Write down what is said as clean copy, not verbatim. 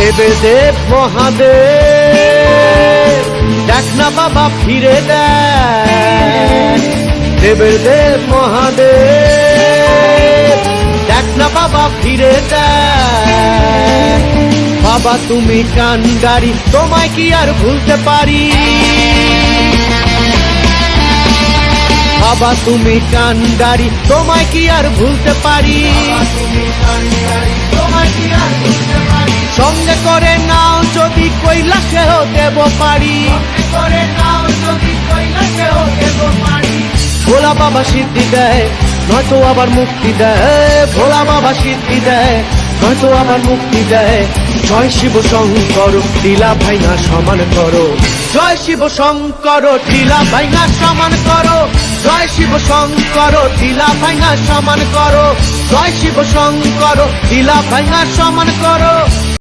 দেব মহাদেব দেখ না বাবা ফিরে দেখ। দেব মহাদেব দেখ না বাবা ফিরে দেখ। বাবা তুমি কান্ডারি, তোমায় কি আর ভুলতে পারি। বাবা তুমি কান্ডারি, তোমায় কি আর ভুলতে পারি। সঙ্গে করে নাও যদি কৈলাসেও দেব পারি। ভোলা বাবা সিদ্ধি দেয় নয়তো আবার মুক্তি দেয়। ভোলা বাবা সিদ্ধি দেয় নয়তো আবার মুক্তি দেয়। জয় শিব শঙ্কর টিলা ভাইঙা সমান করো। জয় শিব শঙ্কর টিলা ভাইঙা সমান করো। জয় শিব শঙ্কর টিলা ভাইঙা সমান করো। জয় শিব শঙ্কর টিলা ভাইঙা সমান করো।